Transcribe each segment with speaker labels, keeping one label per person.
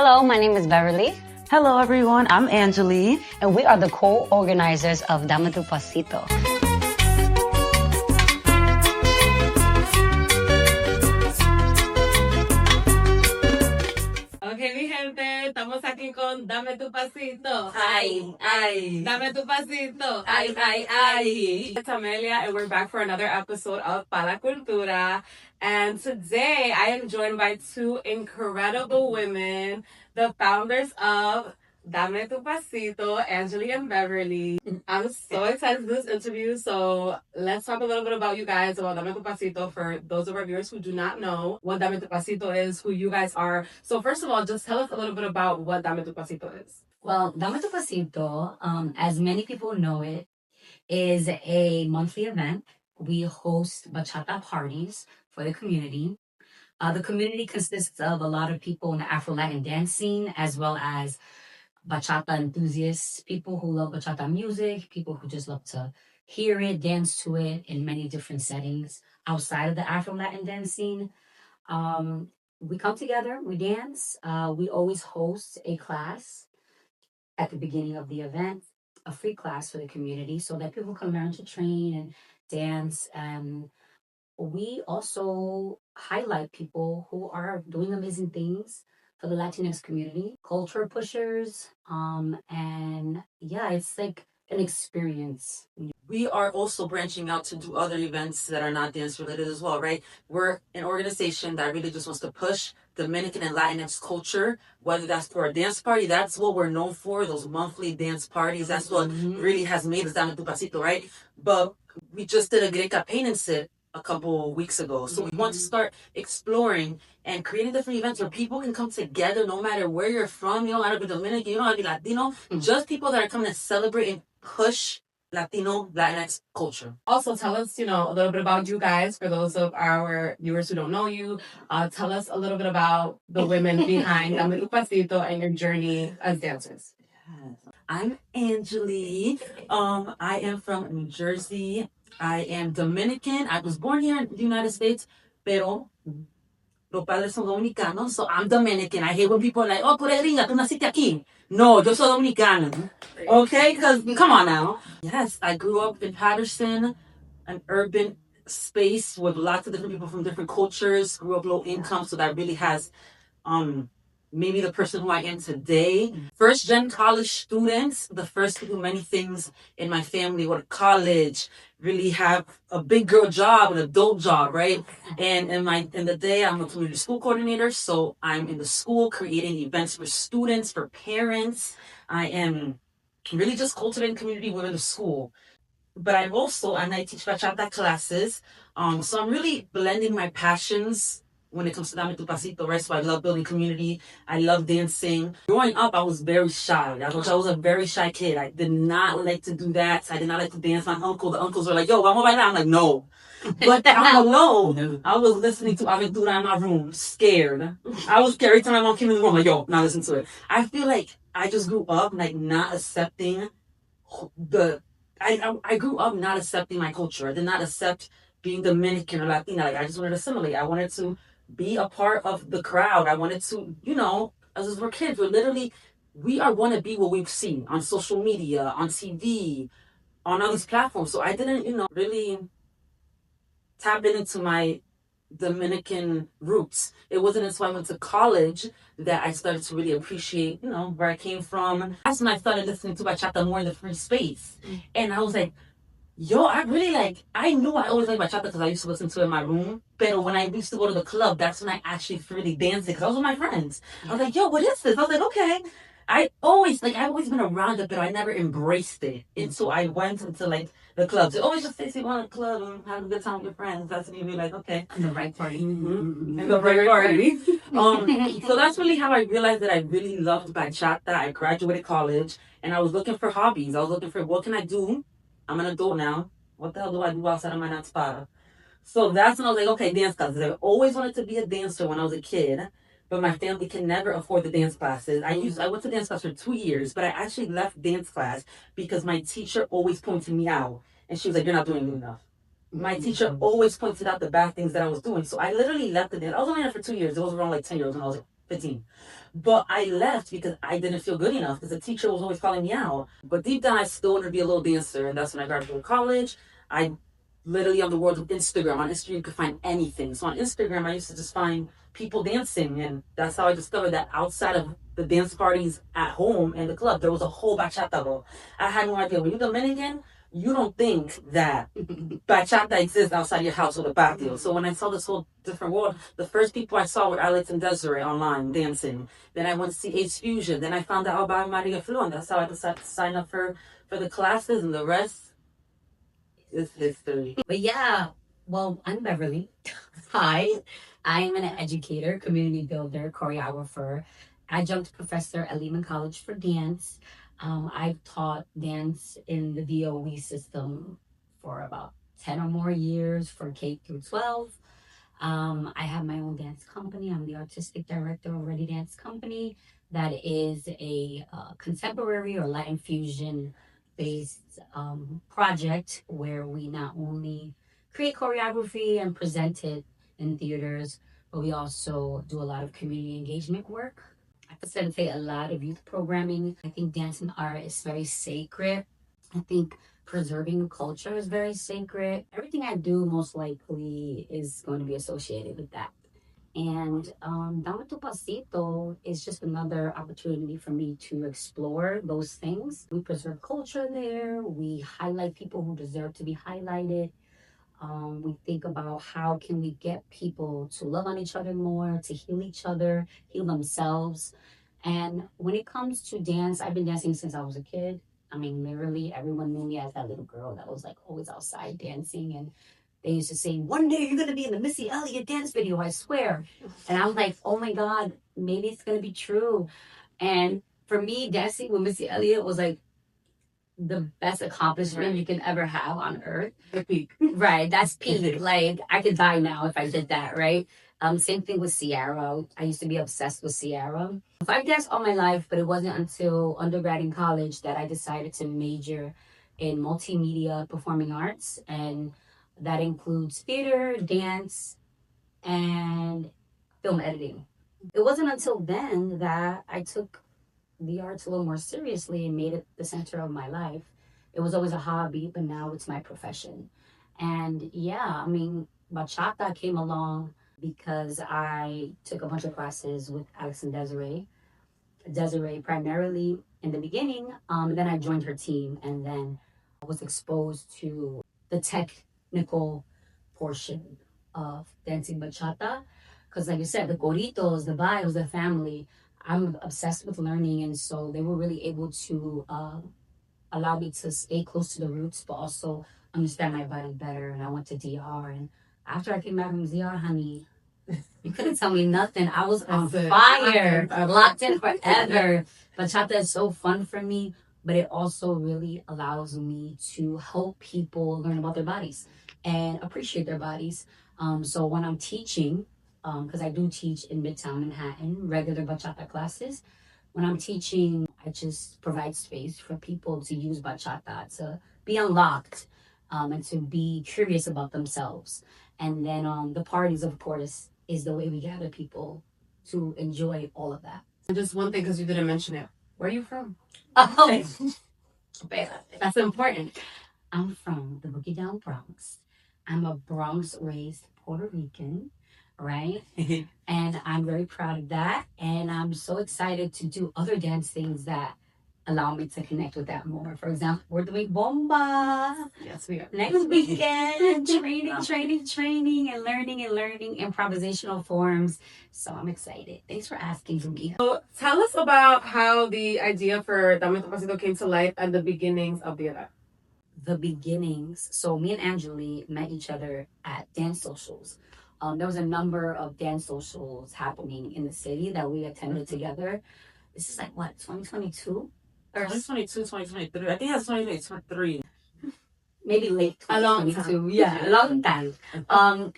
Speaker 1: Hello, my name is Beverly.
Speaker 2: Hello, everyone. I'm Angely.
Speaker 1: And we are the co-organizers of Dame Tu Pasito.
Speaker 3: Okay, mi gente, estamos aquí con Dame Tu Pasito.
Speaker 2: Ay, ay.
Speaker 3: Dame Tu Pasito.
Speaker 2: Ay, ay, ay.
Speaker 3: It's Amelia, and we're back for another episode of Pa La Cultura. And today, I am joined by two incredible women, the founders of Dame Tu Pasito, Angely and Beverly. I'm so excited to do this interview. So let's talk a little bit about you guys, about Dame Tu Pasito, for those of our viewers who do not know what Dame Tu Pasito is, who you guys are. So first of all, just tell us a little bit about what Dame Tu Pasito is.
Speaker 1: Well, Dame Tu Pasito, as many people know it, is a monthly event. We host bachata parties for the community. The community consists of a lot of people in the Afro-Latin dance scene, as well as bachata enthusiasts, people who love bachata music, people who just love to hear it, dance to it in many different settings outside of the Afro-Latin dance scene. We come together, we dance. We always host a class at the beginning of the event, a free class for the community so that people can learn to train and dance. And we also highlight people who are doing amazing things for the Latinx community, culture pushers, and yeah, it's like an experience.
Speaker 2: We are also branching out to do other events that are not dance related as well, right? We're an organization that really just wants to push Dominican and Latinx culture, whether that's for a dance party. That's what we're known for, those monthly dance parties. That's what really has made us Dame Tu Pasito, right? But we just did a Greca paint and sit a couple weeks ago. So we want to start exploring and creating different events where people can come together no matter where you're from. You don't have to be Dominican, you don't have to be Latino. Just people that are coming to celebrate and push Latino, Latinx culture.
Speaker 3: Also, tell us, a little bit about you guys. For those of our viewers who don't know you, tell us a little bit about the women behind Dame Tu Pasito and your journey as dancers.
Speaker 2: I'm Angely. I am from New Jersey. I am Dominican. I was born here in the United States, pero los padres son dominicanos, so I'm Dominican. I hate when people are like, oh, tú eres gringa, tú naciste aquí. No, yo soy dominicana. Okay? Because, come on now. Yes, I grew up in Patterson, an urban space with lots of different people from different cultures, grew up low income, so that really has maybe the person who I am today. First gen college students, the first to do many things in my family, go to college, really have a big girl job, an adult job, right? And in the day, I'm a community school coordinator, so I'm in the school creating events for students, for parents. I am really just cultivating community within the school. But I teach bachata classes. So I'm really blending my passions when it comes to Dame Tu Pasito, right? So I love building community. I love dancing. Growing up, I was very shy. I was a very shy kid. I did not like to do that. I did not like to dance. The uncles were like, yo, vamos a bailar. I'm like, no. But I'm alone. I was listening to Aventura in my room, scared. I was scared every time my mom came in the room, like, yo, now listen to it. I feel like I just grew up like not accepting I grew up not accepting my culture. I did not accept being Dominican or Latina. Like I just wanted to assimilate. I wanted to be a part of the crowd. I wanted to, as we're kids, we are want to be what we've seen on social media, on TV, on all these platforms. So I didn't, really tap into my Dominican roots. It wasn't until I went to college that I started to really appreciate, where I came from. That's when I started listening to bachata more in the free space. And I was like, yo, I knew I always liked bachata because I used to listen to it in my room. But when I used to go to the club, that's when I actually really danced it because I was with my friends. I was like, yo, what is this? I was like, okay. I've always been around it, but I never embraced it. And so I went into the clubs. It always just takes you on a club and have a good time with your friends. That's when you be like, okay.
Speaker 1: In the right party.
Speaker 2: In the right party. So that's really how I realized that I really loved bachata. I graduated college and I was looking for hobbies. I was looking for what can I do? I'm an adult now. What the hell do I do outside of my dance spa? So that's when I was like, okay, dance classes. I always wanted to be a dancer when I was a kid, but my family can never afford the dance classes. I went to dance class for 2 years, but I actually left dance class because my teacher always pointed me out. And she was like, you're not doing enough. My teacher always pointed out the bad things that I was doing. So I literally left the dance. I was only there for 2 years. It was around 10 years when I was 15. But I left because I didn't feel good enough because the teacher was always calling me out. But deep down, I still wanted to be a little dancer. And that's when I graduated college. I literally on the world of Instagram. On Instagram, you could find anything. So on Instagram, I used to just find people dancing. And that's how I discovered that outside of the dance parties at home and the club, there was a whole bachata world. I had no idea. When you're Dominican, you don't think that bachata exists outside your house or the patio. So when I saw this whole different world, the first people I saw were Alex and Desiree online dancing. Then I went to see Ace Fusion. Then I found out about Maria Flu, and that's how I decided to sign up for the classes, and the rest is history.
Speaker 1: But yeah, well, I'm Beverly. Hi, I am an educator, community builder, choreographer, adjunct professor at Lehman College for dance. I've taught dance in the DOE system for about 10 or more years for K through 12. I have my own dance company. I'm the artistic director of Ready Dance Company. That is a contemporary or Latin fusion based project where we not only create choreography and present it in theaters, but we also do a lot of community engagement work. I facilitate a lot of youth programming. I think dance and art is very sacred. I think preserving culture is very sacred. Everything I do most likely is going to be associated with that. And Dame Tu Pasito is just another opportunity for me to explore those things. We preserve culture there. We highlight people who deserve to be highlighted. We think about how can we get people to love on each other more, to heal each other, heal themselves. And when it comes to dance, I've been dancing since I was a kid. I mean, literally, everyone knew me as that little girl that was like always outside dancing. And they used to say, one day you're going to be in the Missy Elliott dance video, I swear. And I'm like, oh my God, maybe it's going to be true. And for me, dancing with Missy Elliott was like the best accomplishment you can ever have on earth.
Speaker 3: The peak.
Speaker 1: Right, that's peak. Like, I could die now if I did that, right? Same thing with Sierra. I used to be obsessed with Sierra. So I've danced all my life, but it wasn't until undergrad in college that I decided to major in multimedia performing arts, and that includes theater, dance, and film editing. It wasn't until then that I took the arts a little more seriously and made it the center of my life. It was always a hobby, but now it's my profession. And yeah, I mean, bachata came along because I took a bunch of classes with Alex and Desiree. Desiree primarily in the beginning, then I joined her team, and then I was exposed to the technical portion of dancing bachata. Because, like you said, the coritos, the vibes, the family, I'm obsessed with learning. And so they were really able to allow me to stay close to the roots, but also understand my body better. And I went to DR. And after I came back from DR, honey, you couldn't tell me nothing. I was on fire, locked in forever. Bachata is so fun for me, but it also really allows me to help people learn about their bodies and appreciate their bodies. So when I'm teaching, because I do teach in Midtown Manhattan, regular bachata classes, when I'm teaching, I just provide space for people to use bachata, to be unlocked, and to be curious about themselves. And then the parties, of course, is the way we gather people to enjoy all of that.
Speaker 3: And just one thing, because you didn't mention it. Where are you from?
Speaker 1: Oh,
Speaker 3: That's important.
Speaker 1: I'm from the Boogie Down Bronx. I'm a Bronx raised Puerto Rican, right? And I'm very proud of that. And I'm so excited to do other dance things that allow me to connect with that more. For example, we're doing bomba
Speaker 3: Yes, we are.
Speaker 1: next weekend. training, and learning improvisational forms. So I'm excited. Thanks for asking me.
Speaker 3: So tell us about how the idea for Dame Tu Pasito came to life and the beginnings of the event.
Speaker 1: The beginnings. So me and Angely met each other at dance socials. There was a number of dance socials happening in the city that we attended together. This is like what, 2022? Or
Speaker 2: 2022, 2023. I think that's 2023.
Speaker 1: maybe late
Speaker 3: A long
Speaker 1: 2022. Yeah, a long time.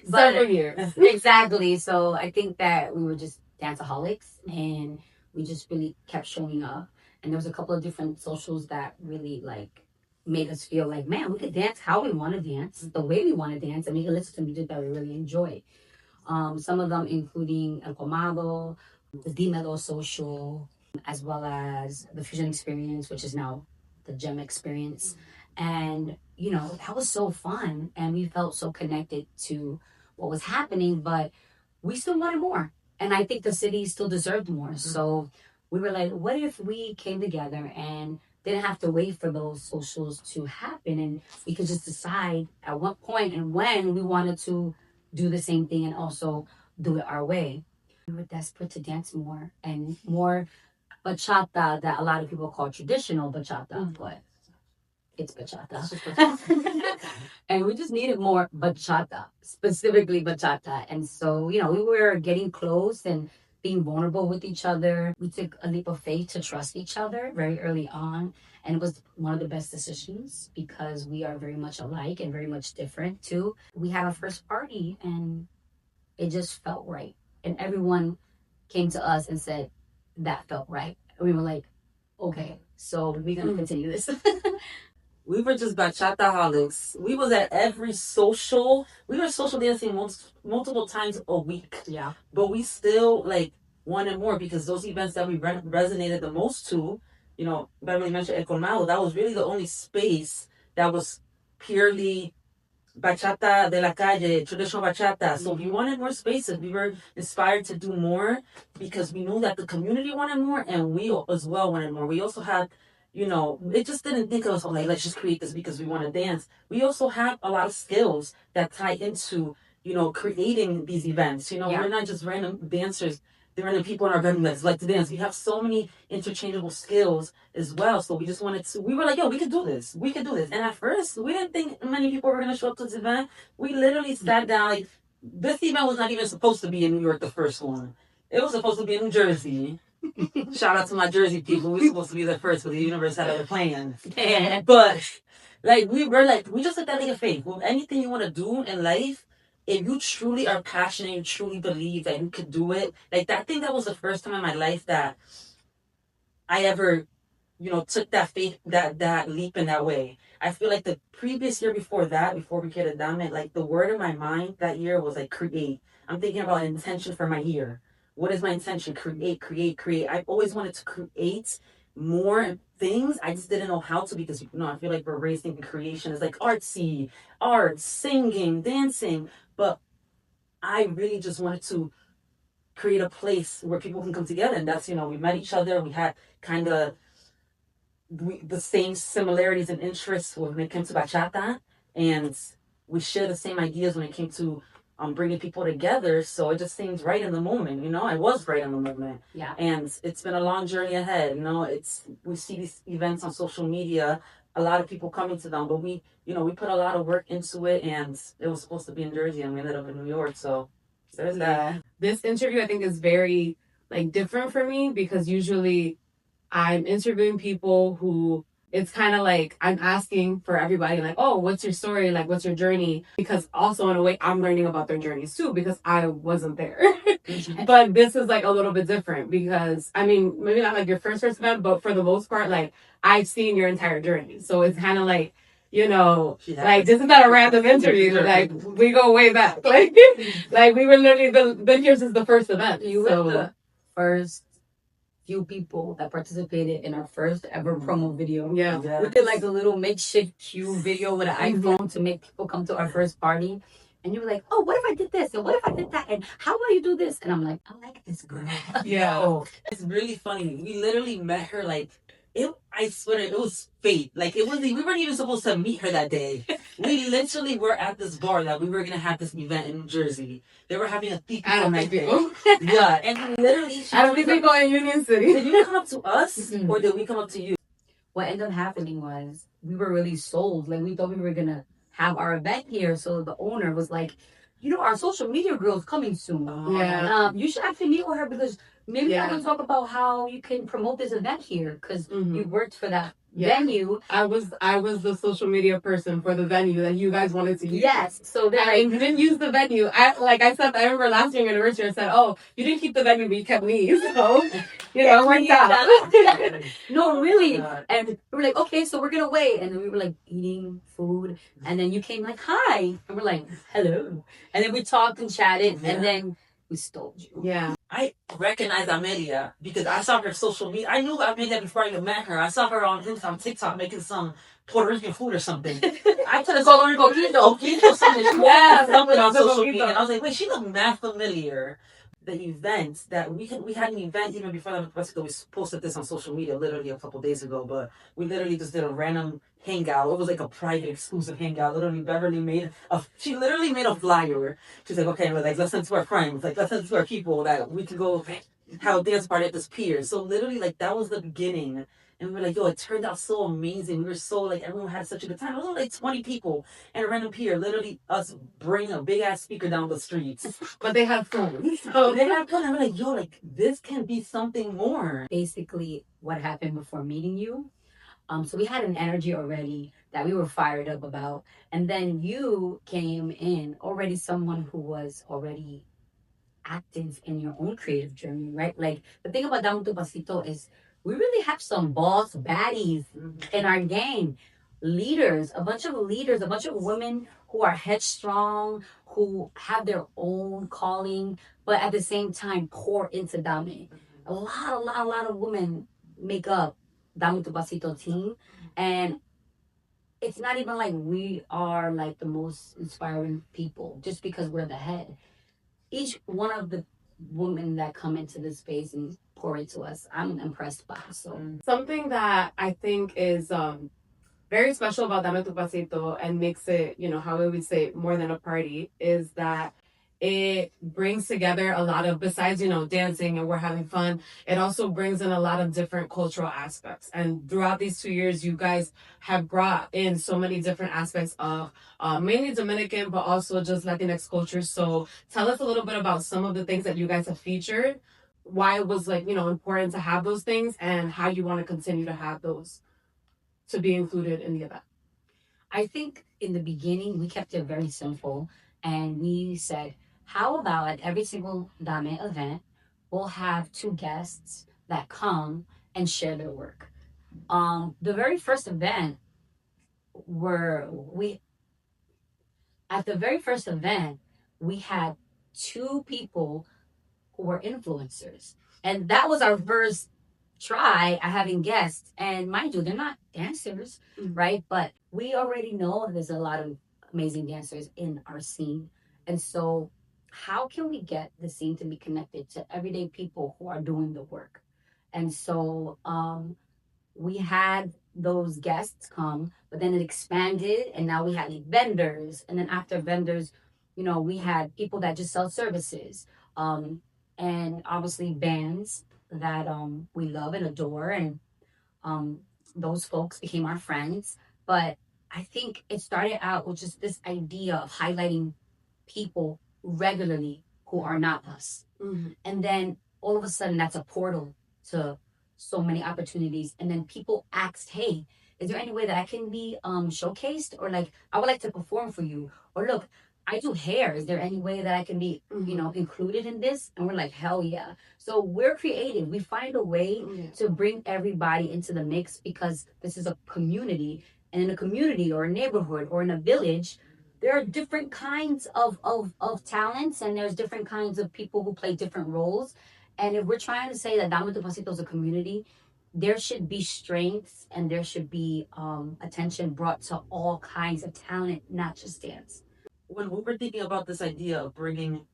Speaker 3: Several years.
Speaker 1: Exactly. So I think that we were just danceaholics, and we just really kept showing up. And there was a couple of different socials that really like made us feel like, man, we could dance how we want to dance, the way we want to dance, and we could listen to music that we really enjoy. Some of them including El Comado, the Dimelo Social, as well as the Fusion Experience, which is now the Gem Experience. And, you know, that was so fun. And we felt so connected to what was happening, but we still wanted more. And I think the city still deserved more. So we were like, what if we came together and didn't have to wait for those socials to happen, and we could just decide at what point and when we wanted to do the same thing and also do it our way. We were desperate to dance more and more bachata, that a lot of people call traditional bachata, but it's bachata. And we just needed more bachata, specifically bachata. And so, you know, we were getting close and being vulnerable with each other. We took a leap of faith to trust each other very early on. And it was one of the best decisions because we are very much alike and very much different too. We had our first party and it just felt right. And everyone came to us and said, that felt right. And we were like, okay, so we're going to continue this.
Speaker 2: We were just bachata holics. We was at every social. We were social dancing multiple times a week.
Speaker 1: Yeah.
Speaker 2: But we still like wanted more because those events that we resonated the most to, you know, Beverly mentioned El Colmado. That was really the only space that was purely bachata de la calle, traditional bachata. So we wanted more spaces. We were inspired to do more because we knew that the community wanted more and we as well wanted more. We also had, you know, it just didn't think of us, oh, like, let's just create this because we want to dance. We also have a lot of skills that tie into, you know, creating these events. You know, we're not just random dancers. There are people in our venue that like to dance. We have so many interchangeable skills as well. So we just wanted to, we were like, yo, we could do this. We could do this. And at first, we didn't think many people were going to show up to this event. We literally sat down, like, this event was not even supposed to be in New York, the first one. It was supposed to be in New Jersey. Shout out to my Jersey people. We were supposed to be there first, but the universe had other plans. But, like, we just took that leap of faith. With anything you want to do in life, if you truly are passionate, you truly believe that you could do it. Like, I think that was the first time in my life that I ever, you know, took that faith, that leap in that way. I feel like the previous year before that, before we created Dame, like the word in my mind that year was like create. I'm thinking about an intention for my year. What is my intention? Create, create, create. I've always wanted to create more things. I just didn't know how to because, you know, I feel like we're raised thinking creation is like artsy, art, singing, dancing. But I really just wanted to create a place where people can come together. And that's, you know, we met each other. We had kind of the same similarities and interests when it came to bachata, and we share the same ideas when it came to bringing people together. So it just seems right in the moment. You know, I was right in the moment.
Speaker 1: Yeah.
Speaker 2: And it's been a long journey ahead. You know, we see these events on social media, a lot of people coming to them, but we put a lot of work into it, and it was supposed to be in Jersey, and we ended up in New York. So there's that.
Speaker 3: This interview, I think, is very like different for me because usually I'm interviewing people who it's kind of like I'm asking for everybody, like, oh, what's your story? Like, what's your journey? Because also, in a way, I'm learning about their journeys too because I wasn't there. But this is like a little bit different because, I mean, maybe not like your first event, but for the most part, like, I've seen your entire journey. So it's kind of like, you know, like, this is not a random interview. Like, we go way back. Like we were literally been here since the first event.
Speaker 1: You were the first few people that participated in our first ever promo video.
Speaker 3: Yeah.
Speaker 1: We did like a little makeshift cue video with an iPhone to make people come to our first party. And you were like, oh, what if I did this? And what if I did that? And how will you do this? And I'm like, I like this girl.
Speaker 3: Yeah.
Speaker 2: Oh, it's really funny. We literally met her like, I swear it was fate. Like we weren't even supposed to meet her that day. We literally were at this bar that we were gonna have this event in New Jersey. They were having a people night there. Yeah, and literally,
Speaker 3: I don't think they go in Union City.
Speaker 2: Did you come up to us or did we come up to you?
Speaker 1: What ended up happening was we were really sold. Like we thought we were gonna have our event here. So the owner was like, you know, our social media girl is coming soon.
Speaker 3: Yeah.
Speaker 1: You should actually meet with her because maybe I can talk about how you can promote this event here because you worked for that venue.
Speaker 3: I was the social media person for the venue that you guys wanted to use.
Speaker 1: Yes. So then
Speaker 3: I didn't use the venue. I remember last year anniversary I said, oh, you didn't keep the venue but you kept me. So it worked out.
Speaker 1: No, really. And we were like, okay, so we're gonna wait. And then we were like eating food. And then you came like, hi. And we're like, hello. And then we talked and chatted and then we stole you.
Speaker 3: Yeah.
Speaker 2: I recognized Amelia because I saw her social media. I knew Amelia before I even met her. I saw her on TikTok making some Puerto Rican food or something. I could have saw her coquito something. Yeah, something on social media. And I was like, wait, she looked mad familiar. The event that we had an event even before that. We posted this on social media literally a couple days ago, but we literally just did a random hangout. It was like a private exclusive hangout. Literally, Beverly she literally made a flyer. She's like, okay, like let's send to our friends, like let's send to our people that we could go have a dance party at this pier. So literally, like that was the beginning. And we were like, yo, it turned out so amazing. We were so like everyone had such a good time. It was only like 20 people and a random pier. Literally us bring a big ass speaker down the streets.
Speaker 3: But they had fun.
Speaker 2: So they had fun. And we're like, yo, like this can be something more.
Speaker 1: Basically, what happened before meeting you. So we had an energy already that we were fired up about. And then you came in already someone who was already active in your own creative journey, right? Like the thing about Dame Tu Pasito is we really have some boss baddies in our game. Leaders, a bunch of leaders, a bunch of women who are headstrong, who have their own calling, but at the same time pour into Dame. A lot of women make up Dame Tu Pasito team. And it's not even like we are like the most inspiring people just because we're the head. Each one of the women that come into this space and pour into us, I'm impressed by. So
Speaker 3: something that I think is very special about Dame Tu Pasito and makes it, how we would say more than a party is that it brings together a lot of, besides, dancing and we're having fun, it also brings in a lot of different cultural aspects. And throughout these 2 years, you guys have brought in so many different aspects of mainly Dominican, but also just Latinx culture. So tell us a little bit about some of the things that you guys have featured, why it was like, important to have those things and how you want to continue to have those to be included in the event.
Speaker 1: I think in the beginning we kept it very simple and we said, how about at every single Dame event, we'll have two guests that come and share their work. The very first event where we at the very first event we had two people who were influencers. And that was our first try at having guests. And mind you, they're not dancers, right? But we already know there's a lot of amazing dancers in our scene. And so, how can we get the scene to be connected to everyday people who are doing the work? And so, we had those guests come, but then it expanded, and now we had like vendors, and then after vendors, we had people that just sell services, and obviously bands that we love and adore, and um, those folks became our friends. But I think it started out with just this idea of highlighting people regularly who are not us, and then all of a sudden that's a portal to so many opportunities. And then people asked, hey, is there any way that I can be showcased, or like I would like to perform for you, or look, I do hair, is there any way that I can be included in this? And we're like, hell yeah. So we're creative, we find a way to bring everybody into the mix because this is a community, and in a community or a neighborhood or in a village there are different kinds of talents, and there's different kinds of people who play different roles. And if we're trying to say that Dame Tu Pasito is a community, there should be strengths and there should be attention brought to all kinds of talent, not just dance.
Speaker 2: When we were thinking about this idea of bringing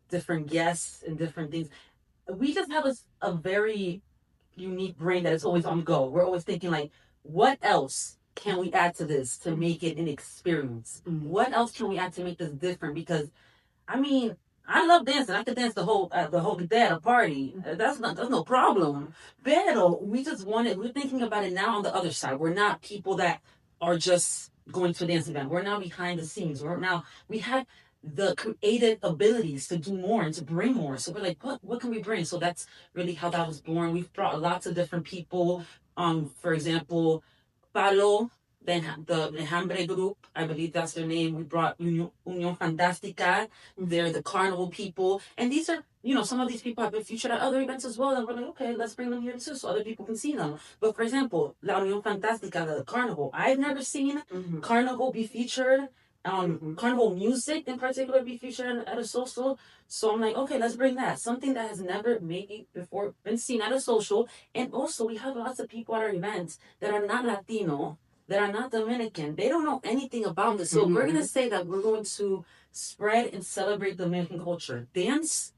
Speaker 2: different guests and different things, we just have a very unique brain that is always on go. We're always thinking like, what else can we add to this to make it an experience? What else can we add to make this different? Because I mean, I love dancing. I could dance the whole day at a party. That's no problem. Pero we just we're thinking about it now on the other side. We're not people that are just going to a dance event. We're now behind the scenes. We have the creative abilities to do more and to bring more. So we're like, what can we bring? So that's really how that was born. We've brought lots of different people. For example, Palo, the Hambre group, I believe that's their name. We brought Union Fantástica. They're the carnival people. And these are, some of these people have been featured at other events as well. And we're like, okay, let's bring them here too so other people can see them. But for example, La Union Fantástica, the carnival, I've never seen carnival be featured carnival music in particular be featured at a social. So I'm like, okay, let's bring that. Something that has never maybe before been seen at a social. And also we have lots of people at our events that are not Latino, that are not Dominican. They don't know anything about this. So we're gonna say that we're going to spread and celebrate Dominican culture. Dance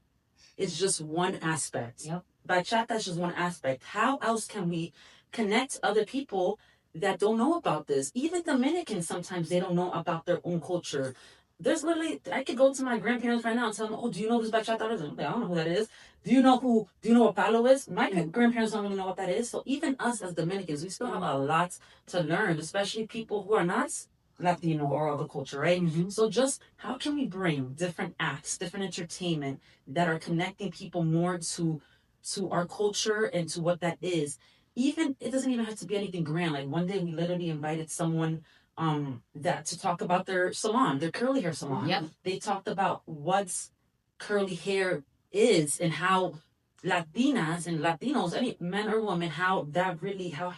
Speaker 2: is just one aspect.
Speaker 1: Yep.
Speaker 2: Bachata is just one aspect. How else can we connect other people that don't know about this? Even Dominicans, sometimes they don't know about their own culture. There's literally, I could go to my grandparents right now and tell them, oh, do you know this bachata? I don't know who that is. Do you know what palo is? My grandparents don't really know what that is. So even us as Dominicans, we still have a lot to learn, especially people who are not Latino or other culture, right? So just how can we bring different acts, different entertainment that are connecting people more to our culture and to what that is. Even it doesn't even have to be anything grand. Like one day we literally invited someone that to talk about their salon, their curly hair salon.
Speaker 1: Yep.
Speaker 2: They talked about what's curly hair is and how Latinas and Latinos, any men or women, how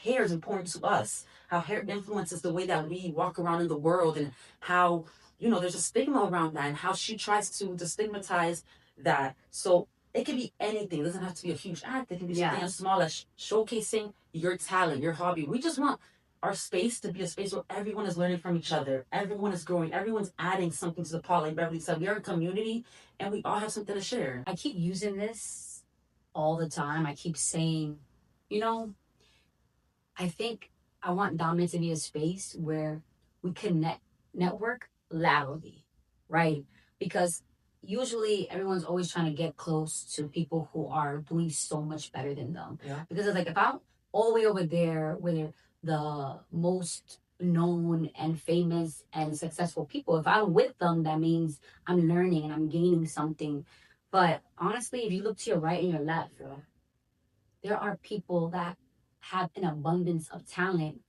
Speaker 2: hair is important to us, how hair influences the way that we walk around in the world, and how there's a stigma around that, and how she tries to destigmatize that. So it can be anything. It doesn't have to be a huge act. It can be something as small as showcasing your talent, your hobby. We just want our space to be a space where everyone is learning from each other. Everyone is growing. Everyone's adding something to the pot. Like Beverly said, we are a community and we all have something to share.
Speaker 1: I keep using this all the time. I keep saying, I think I want Dominant to be a space where we connect, network laterally, right? Because usually everyone's always trying to get close to people who are doing so much better than them.
Speaker 2: Yeah.
Speaker 1: Because it's like if I'm all the way over there where the most known and famous and successful people, if I'm with them, that means I'm learning and I'm gaining something. But honestly, if you look to your right and your left, there are people that have an abundance of talent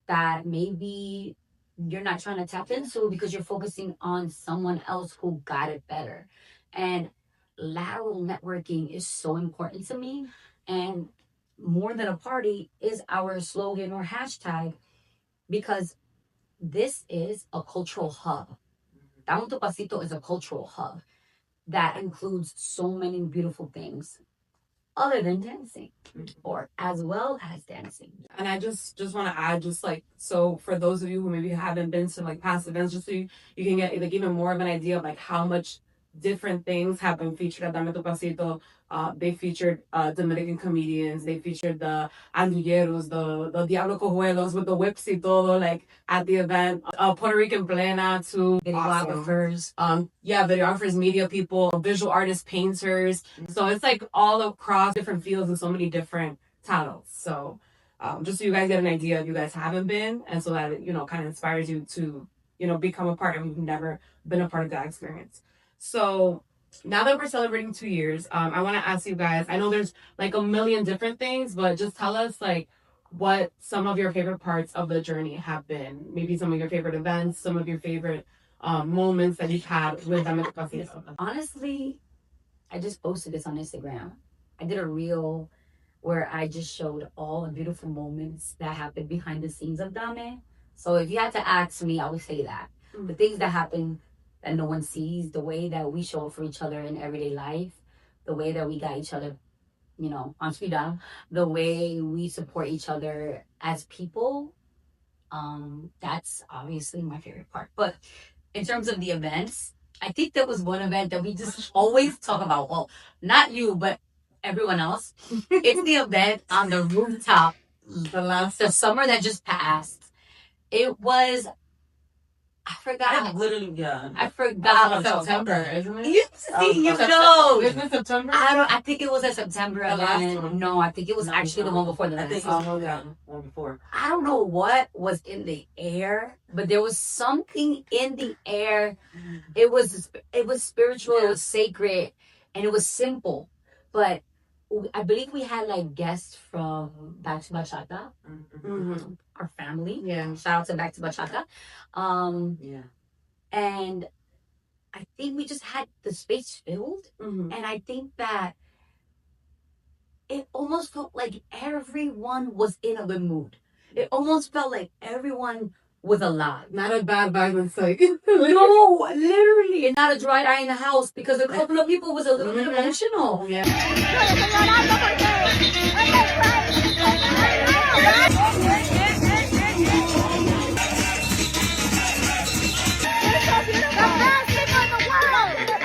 Speaker 1: that maybe you're not trying to tap into because you're focusing on someone else who got it better. And lateral networking is so important to me. And more than a party is our slogan or hashtag because this is a cultural hub. Dame Tu Pasito is a cultural hub that includes so many beautiful things other than dancing or as well as dancing.
Speaker 3: And I just want to add, just like, so for those of you who maybe haven't been to like past events, just so you can get like even more of an idea of like how much different things have been featured at Dame Tu Pasito. They featured Dominican comedians. They featured the andulleros, the Diablo Cojuelos with the whips y todo, like at the event. Puerto Rican plena to
Speaker 1: Videographers.
Speaker 3: Videographers, media people, visual artists, painters. So it's like all across different fields and so many different titles. So just so you guys get an idea if you guys haven't been, and so that it, kind of inspires you to, become a part of, you've never been a part of that experience. So now that we're celebrating 2 years, I want to ask you guys, I know there's like a million different things, but just tell us like what some of your favorite parts of the journey have been. Maybe some of your favorite events, some of your favorite moments that you've had with Dame Tu Pasito.
Speaker 1: Honestly, I just posted this on Instagram. I did a reel where I just showed all the beautiful moments that happened behind the scenes of Dame. So if you had to ask me, I would say that. The things that happen that no one sees, the way that we show up for each other in everyday life, the way that we got each other, on speed dial, the way we support each other as people, that's obviously my favorite part. But in terms of the events, I think there was one event that we just always talk about. Well, not you, but everyone else. It's the event on the rooftop. The summer that just passed. It was. I forgot. I forgot.
Speaker 3: September, isn't it?
Speaker 1: You see, know.
Speaker 3: Isn't it September?
Speaker 1: I think it was a September
Speaker 3: The last
Speaker 1: event.
Speaker 3: one.
Speaker 1: No, I think it was actually the one before the
Speaker 2: I think
Speaker 1: last
Speaker 2: it was one before.
Speaker 1: I don't know what was in the air, but there was something in the air. It was spiritual, it was sacred, and it was simple. But I believe we had like guests from Back to Bachata, our family.
Speaker 3: Yeah.
Speaker 1: Shout out to Back to Bachata. And I think we just had the space filled. And I think that it almost felt like everyone was in a good mood. It almost felt like everyone with a lot.
Speaker 3: Not a bad vibe in sight.
Speaker 1: No, literally, and not a dry eye in the house because a couple of people was a little bit emotional.
Speaker 3: Yeah.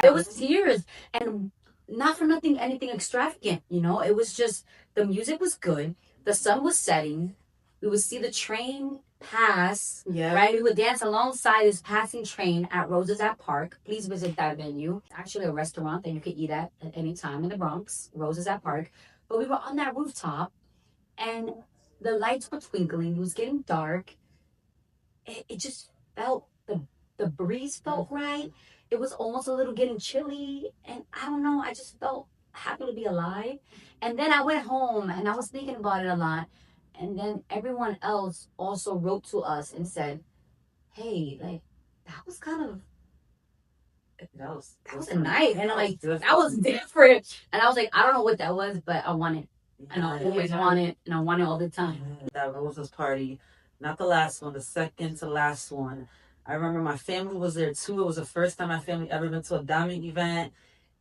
Speaker 1: There was tears, and not for nothing, anything extravagant. You know, it was just the music was good. The sun was setting. We would see the train pass.
Speaker 3: Yeah.
Speaker 1: Right. We would dance alongside this passing train at Roses at Park. Please visit that venue. It's actually a restaurant that you could eat at any time in the Bronx. Roses at Park. But we were on that rooftop, and the lights were twinkling. It was getting dark. It just felt the breeze felt right. It was almost a little getting chilly, and I don't know. I just felt happy to be alive. And then I went home, and I was thinking about it a lot. And then everyone else also wrote to us and said, "Hey, like that was kind of
Speaker 2: That was
Speaker 1: a night," and I'm like, "That was different." And I was like, "I don't know what that was, but I want it, and I always want it, and I want it all the time."
Speaker 2: That Roses party, not the last one, the second to last one. I remember my family was there too. It was the first time my family ever been to a Dame event.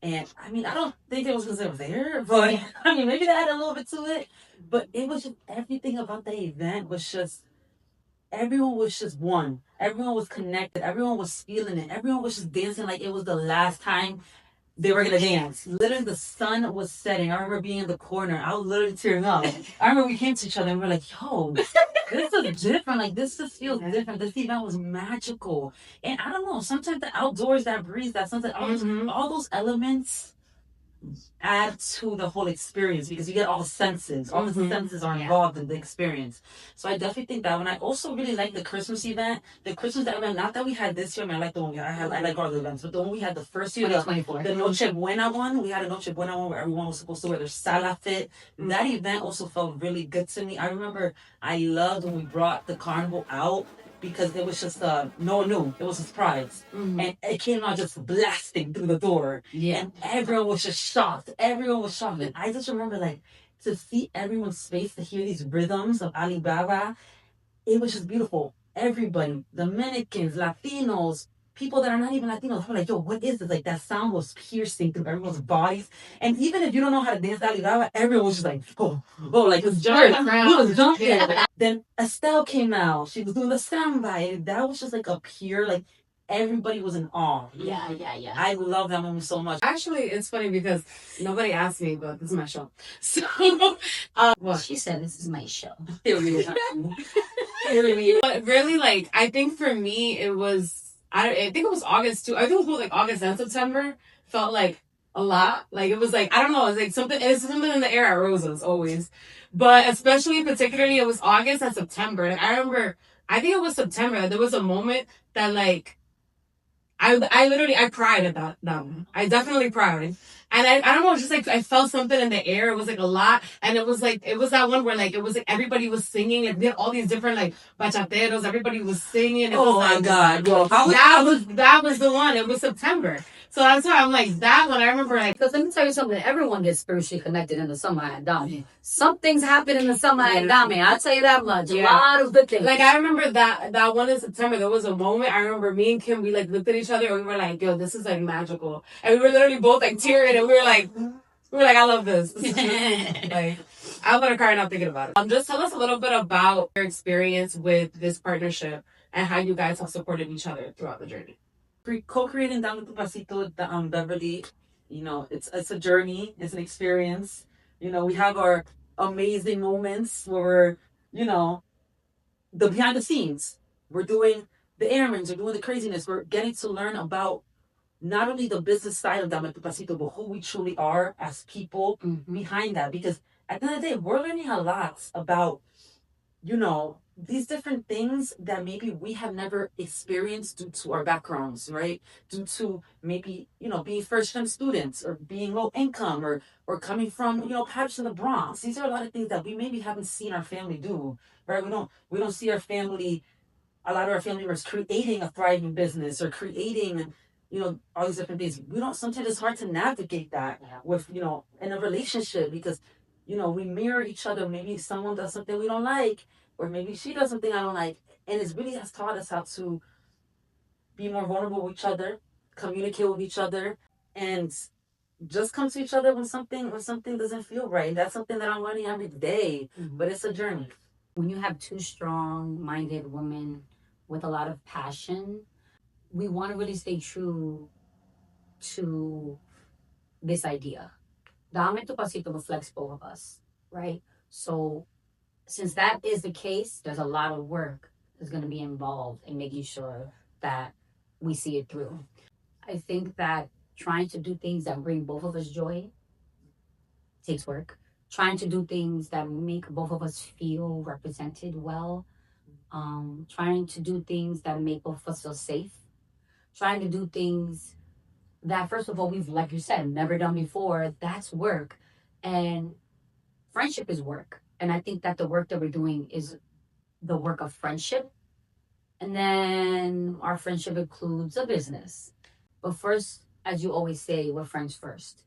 Speaker 2: And I mean, I don't think it was because they were there, but I mean, maybe they had a little bit to it. But it was just everything about the event was just, everyone was just one. Everyone was connected. Everyone was feeling it. Everyone was just dancing like it was the last time they were gonna dance. Literally, the sun was setting. I remember being in the corner. I was literally tearing up. I remember we came to each other and we were like, "Yo, this is different. Like this just feels different. This event was magical." And I don't know. Sometimes the outdoors, that breeze, that sunset, all those elements add to the whole experience because you get all the senses. All the senses are involved in the experience. So I definitely think that one. I also really like the Christmas event. The Christmas event, not that we had this year. I mean, I like the one I like all the events, but the one we had the first year, the Noche Buena one. We had a Noche Buena one where everyone was supposed to wear their sala fit. That event also felt really good to me. I remember I loved when we brought the carnival out, because it was just no one knew. It was a surprise. And it came out just blasting through the door.
Speaker 1: Yeah.
Speaker 2: And everyone was just shocked. Everyone was shocked. And I just remember, like, to see everyone's face, to hear these rhythms of Alibaba, it was just beautiful. Everybody, Dominicans, Latinos, people that are not even Latinos, were like, "Yo, what is this?" Like, that sound was piercing through everyone's bodies. And even if you don't know how to dance Alibaba, everyone was just like, oh, like, it was jumping. Then Estelle came out. She was doing the samba. And that was just like a pure, like, everybody was in awe.
Speaker 1: Yeah.
Speaker 2: I love that moment so much.
Speaker 3: Actually, it's funny because nobody asked me, but this is my show. So, what?
Speaker 1: She said, "This is my show."
Speaker 3: But really, like, I think for me, it was, I think it was August too. I think it was both like August and September. Felt like a lot. Like, it was like, I don't know, it was like something, it's something in the air at Roses, always. But especially, particularly, it was August and September. And I remember, I think it was September, there was a moment that, like, I literally, I cried at that one. I definitely cried. And I don't know, it's just like, I felt something in the air. It was like a lot. And it was like, it was that one where, like, it was like everybody was singing. And we had all these different, like, bachateros. Everybody was singing. It was
Speaker 2: my
Speaker 3: like,
Speaker 2: God. Well,
Speaker 3: that was the one. It was September. So that's why I'm like, that one, I remember, like,
Speaker 1: Because let me tell you something, everyone gets spiritually connected in the summer at Dame. Something's happened in the summer at Dame. I'll tell you that much. A lot of good things.
Speaker 3: like, I remember that one in September, there was a moment, I remember me and Kim, we, like, looked at each other and we were like, "Yo, this is, like, magical." And we were literally both, like, tearing, and we were like, "I love this." Like, I'm gonna cry now thinking about it. Just tell us a little bit about your experience with this partnership and how you guys have supported each other throughout the journey.
Speaker 2: Co-creating Dame Tu Pasito with Beverly, you know, it's a journey, it's an experience. You know, we have our amazing moments where we're, you know, the behind the scenes. We're doing the errands, we're doing the craziness. We're getting to learn about not only the business side of Dame Tu Pasito, but who we truly are as people behind that. Because at the end of the day, we're learning a lot about, you know, these different things that maybe we have never experienced due to our backgrounds, right? Due to maybe, you know, being first-time students or being low income or coming from, you know, perhaps in the Bronx. These are a lot of things that we maybe haven't seen our family do, right? We don't see a lot of our family members creating a thriving business or creating, you know, all these different things. We don't, sometimes it's hard to navigate that with, you know, in a relationship because, you know, we mirror each other. Maybe someone does something we don't like, or maybe she does something I don't like. And it really has taught us how to be more vulnerable with each other, communicate with each other, and just come to each other when something doesn't feel right. That's something that I'm learning every day, but it's a journey.
Speaker 1: When you have two strong-minded women with a lot of passion, we want to really stay true to this idea. Dame Tu Pasito reflects both of us, right? So since that is the case, there's a lot of work that's going to be involved in making sure that we see it through. I think that trying to do things that bring both of us joy takes work. Trying to do things that make both of us feel represented well. Trying to do things that make both of us feel safe. Trying to do things that, first of all, we've, like you said, never done before. That's work. And friendship is work. And I think that the work that we're doing is the work of friendship. And then our friendship includes a business. But first, as you always say, we're friends first.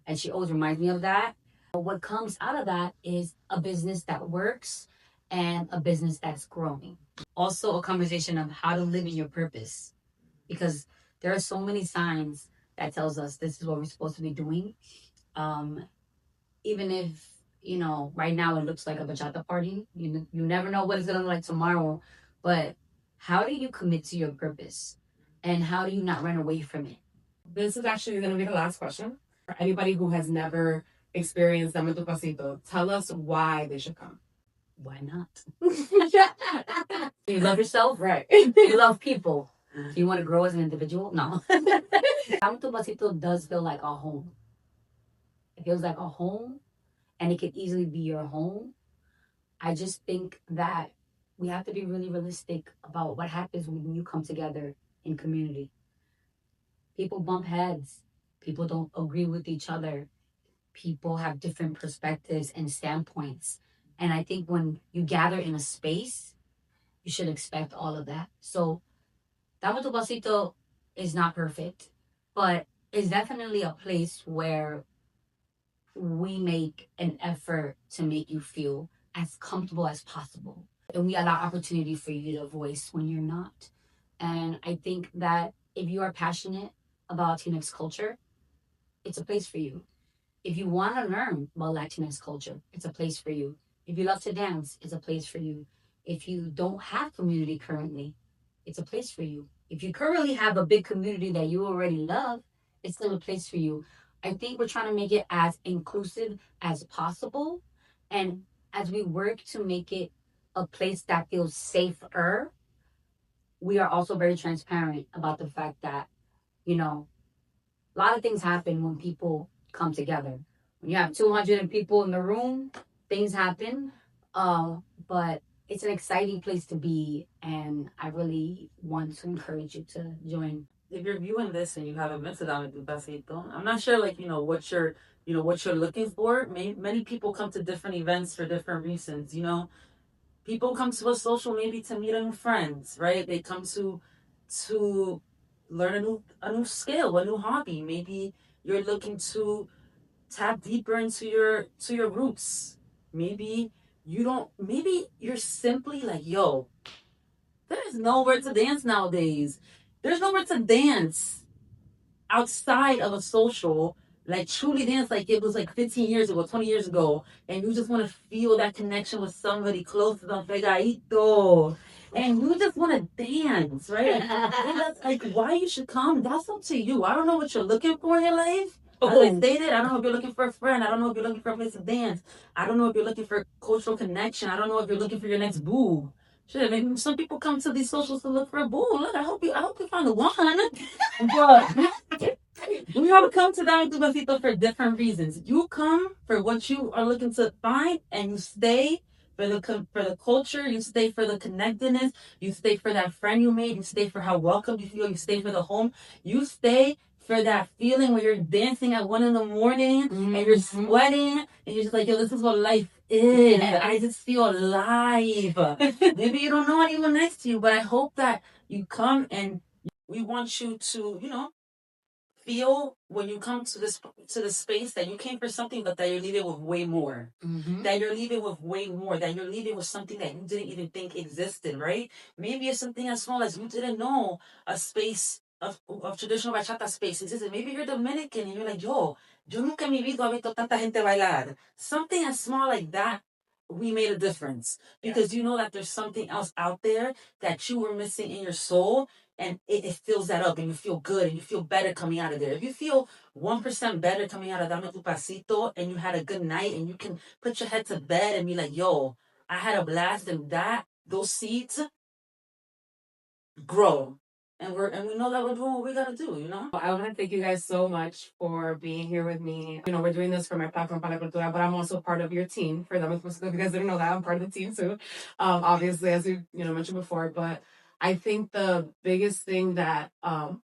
Speaker 1: And she always reminds me of that. What comes out of that is a business that works and a business that's growing. Also, a conversation of how to live in your purpose. Because there are so many signs that tells us this is what we're supposed to be doing. Even if, right now it looks like a bachata party, you never know what it's going to look like tomorrow. But how do you commit to your purpose? And how do you not run away from it?
Speaker 3: This is actually going to be the last question. For anybody who has never experienced Dame Tu Pasito, tell us why they should come.
Speaker 1: Why not? You love yourself?
Speaker 3: Right.
Speaker 1: You love people. Do you want to grow as an individual? No. Dame Tu Pasito does feel like a home. It feels like a home, and it could easily be your home. I just think that we have to be really realistic about what happens when you come together in community. People bump heads. People don't agree with each other. People have different perspectives and standpoints. And I think when you gather in a space, you should expect all of that. So, Dame Tu Pasito is not perfect, but it's definitely a place where we make an effort to make you feel as comfortable as possible. And we allow opportunity for you to voice when you're not. And I think that if you are passionate about Latinx culture, it's a place for you. If you want to learn about Latinx culture, it's a place for you. If you love to dance, it's a place for you. If you don't have community currently, it's a place for you. If you currently have a big community that you already love, it's still a place for you. I think we're trying to make it as inclusive as possible. And as we work to make it a place that feels safer, we are also very transparent about the fact that, a lot of things happen when people come together. When you have 200 people in the room, things happen. But it's an exciting place to be, and I really want to encourage you to join.
Speaker 2: If you're viewing this and you haven't been to Dame Tu Pasito, I'm not sure, what you're looking for. Many people come to different events for different reasons. People come to a social maybe to meet new friends, right? They come to learn a new skill, a new hobby. Maybe you're looking to tap deeper into your roots. Maybe you don't. Maybe you're simply like, yo, there's nowhere to dance nowadays. There's nowhere to dance outside of a social, like truly dance like it was like 15 years ago, 20 years ago, and you just want to feel that connection with somebody close to them, pegadito, and you just want to dance, right? And that's like why you should come. That's up to you. I don't know what you're looking for in your life. As I stated, I don't know if you're looking for a friend. I don't know if you're looking for a place to dance. I don't know if you're looking for cultural connection. I don't know if you're looking for your next boo. Shit, maybe some people come to these socials to look for a boo. Look, I hope you find the one. But we all come to Dame Tu Pasito for different reasons. You come for what you are looking to find, and you stay for the culture. You stay for the connectedness. You stay for that friend you made. You stay for how welcome you feel. You stay for the home. You stay for that feeling where you're dancing at 1 a.m. and you're sweating and you're just like, yo, this is what life is. I just feel alive. Maybe you don't know anyone next to you, but I hope that you come and we want you to, feel when you come to this space that you came for something, but that you're leaving with way more. That you're leaving with way more. That you're leaving with something that you didn't even think existed, right? Maybe it's something as small as you didn't know a space of traditional bachata space existed. Maybe you're Dominican and you're like, yo nunca en mi vida he visto tanta gente bailar. Something as small like that, we made a difference because you know that there's something else out there that you were missing in your soul, and it fills that up, and you feel good and you feel better coming out of there. If you feel 1% better coming out of Dame Tu Pasito and you had a good night and you can put your head to bed and be like, yo, I had a blast, and those seeds grow. And we know that we're doing what we gotta do, you know?
Speaker 3: I want to thank you guys so much for being here with me. You know, we're doing this for my platform, Pa La Cultura, but I'm also part of your team for Dame Tu Pasito. If you guys didn't know that, I'm part of the team too. Obviously, as you mentioned before, but I think the biggest thing that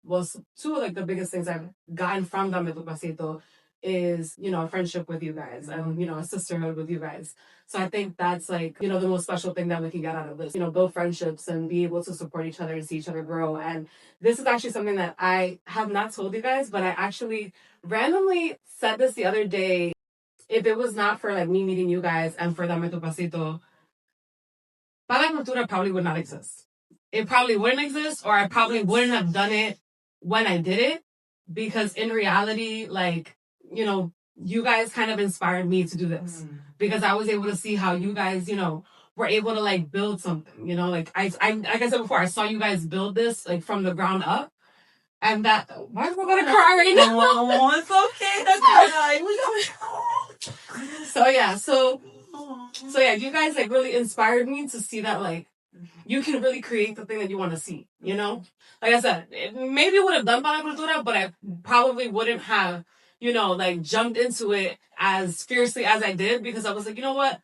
Speaker 3: was two of like the biggest things I've gotten from Dame Tu Pasito is, you know, a friendship with you guys and, you know, a sisterhood with you guys. So I think that's like, you know, the most special thing that we can get out of this, you know, build friendships and be able to support each other and see each other grow. And this is actually something that I have not told you guys, but I actually randomly said this the other day. If it was not for like me meeting you guys and for Dame Tu Pasito, Pa La Cultura probably would not exist. It probably wouldn't exist, or I probably wouldn't have done it when I did it, because in reality, like, you know, you guys kind of inspired me to do this because I was able to see how you guys, you know, were able to like build something, you know, like I like I said before, I saw you guys build this like from the ground up. And that, why are we gonna cry right now?
Speaker 2: Oh, it's okay. That's right.
Speaker 3: So yeah, you guys like really inspired me to see that like you can really create the thing that you want to see, you know? Like I said, maybe would have done Pa La Cultura, but I probably wouldn't have, you know, like jumped into it as fiercely as I did, because I was like, you know what?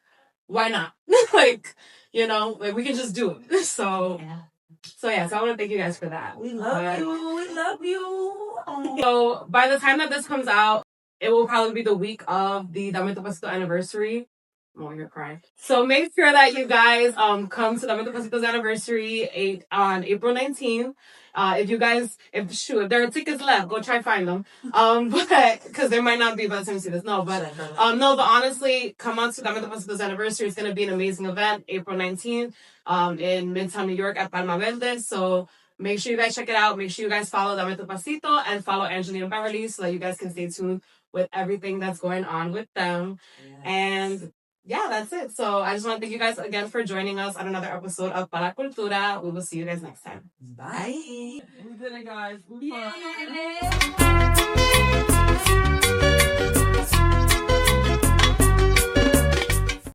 Speaker 3: Why not? Like, you know, like we can just do it. So I want to thank you guys for that.
Speaker 2: We love you. We love you.
Speaker 3: So by the time that this comes out, it will probably be the week of the Dame Tu Pasito anniversary. Oh, you're crying. So make sure that you guys come to Dame Tu Pasito's anniversary on April 19th. If there are tickets left, go try find them. But because there might not be by the time you see this. But honestly, come on to Dame Tu Pasito's anniversary. It's gonna be an amazing event, April 19th, in Midtown, New York at Palma Verde. So make sure you guys check it out. Make sure you guys follow Dame Tu Pasito and follow Angely and Beverly so that you guys can stay tuned with everything that's going on with them. Yes. And yeah, that's it. So I just want to thank you guys again for joining us on another episode of Pa La Cultura. We will see you guys next time.
Speaker 2: Bye. We did it, guys.